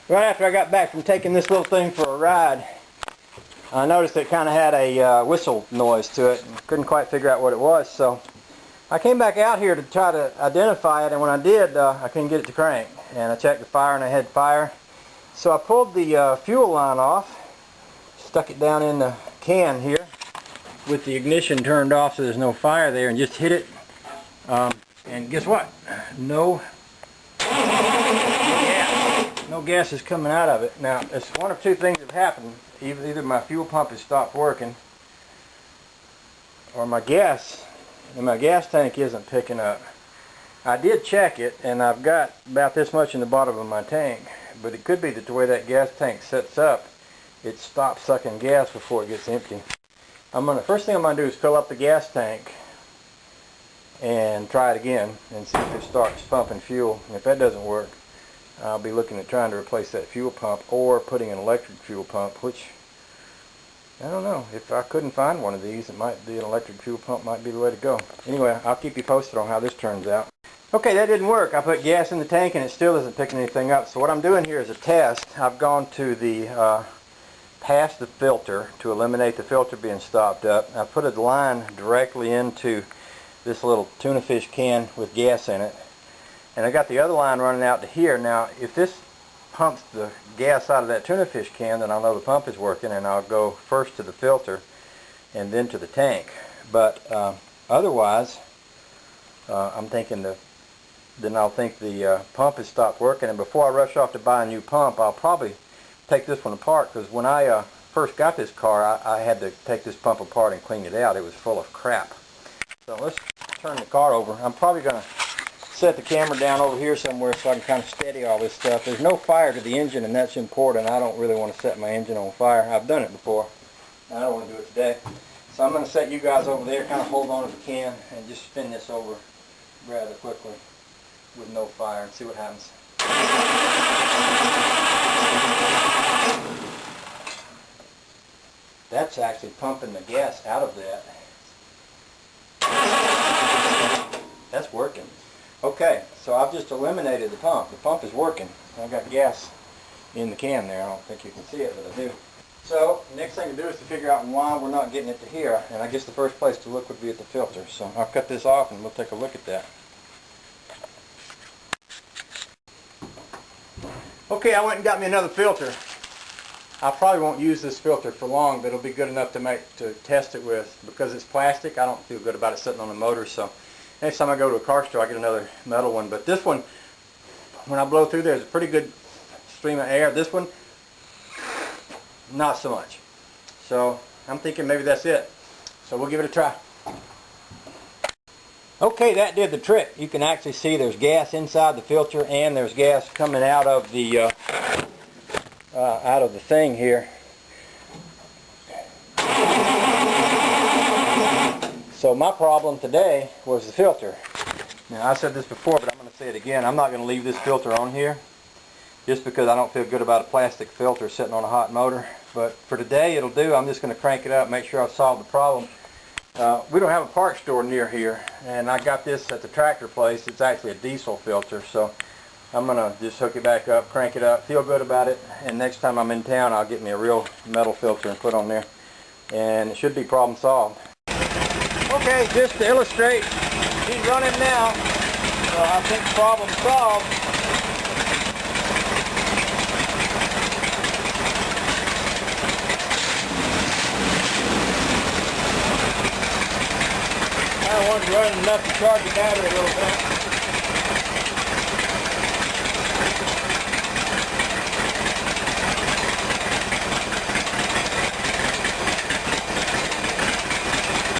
Right after I got back from taking this little thing for a ride, I noticed it kind of had a whistle noise to it and couldn't quite figure out what it was. So I came back out here to try to identify it, and when I did, I couldn't get it to crank. And I checked the fire and I had fire. So I pulled the fuel line off, stuck it down in the can here with the ignition turned off so there's no fire there, and just hit it. And guess what? No gas is coming out of it. Now, it's one of two things have happened. Either my fuel pump has stopped working, or my gas tank isn't picking up. I did check it, and I've got about this much in the bottom of my tank, but it could be that the way that gas tank sets up, it stops sucking gas before it gets empty. First thing I'm gonna do is fill up the gas tank and try it again and see if it starts pumping fuel. And if that doesn't work, I'll be looking at trying to replace that fuel pump or putting an electric fuel pump, which I don't know. If I couldn't find one of these, it might be an electric fuel pump might be the way to go. Anyway, I'll keep you posted on how this turns out. Okay, that didn't work. I put gas in the tank and it still isn't picking anything up. So what I'm doing here is a test. I've gone to the past the filter to eliminate the filter being stopped up. I put a line directly into this little tuna fish can with gas in it, and I got the other line running out to here. Now if this pumps the gas out of that tuna fish can, then I'll know the pump is working, and I'll go first to the filter and then to the tank. But otherwise I'm thinking I'll think the pump has stopped working, and before I rush off to buy a new pump, I'll probably take this one apart, because when I first got this car, I had to take this pump apart and clean it out. It was full of crap. So let's turn the car over. I'm probably going to set the camera down over here somewhere so I can kind of steady all this stuff. There's no fire to the engine, and that's important. I don't really want to set my engine on fire. I've done it before. I don't want to do it today. So I'm going to set you guys over there, kind of hold on if you can, and just spin this over rather quickly with no fire and see what happens. That's actually pumping the gas out of that. That's working. Okay, so I've just eliminated the pump. The pump is working. I've got gas in the can there. I don't think you can see it, but I do. So, next thing to do is to figure out why we're not getting it to here. And I guess the first place to look would be at the filter. So I'll cut this off and we'll take a look at that. Okay, I went and got me another filter. I probably won't use this filter for long, but it'll be good enough to test it with. Because it's plastic, I don't feel good about it sitting on the motor, so next time I go to a car store, I get another metal one. But this one, when I blow through there, there's a pretty good stream of air. This one, not so much. So I'm thinking maybe that's it. So we'll give it a try. Okay, that did the trick. You can actually see there's gas inside the filter, and there's gas coming out of the thing here. So my problem today was the filter. Now, I said this before, but I'm going to say it again. I'm not going to leave this filter on here just because I don't feel good about a plastic filter sitting on a hot motor. But for today, it'll do. I'm just going to crank it up, make sure I've solved the problem. We don't have a parts store near here, and I got this at the tractor place. It's actually a diesel filter, so I'm going to just hook it back up, crank it up, feel good about it, and next time I'm in town, I'll get me a real metal filter and put on there, and it should be problem solved. Okay, just to illustrate, he's running now, so I think problem solved. That one's running enough to charge the battery a little bit.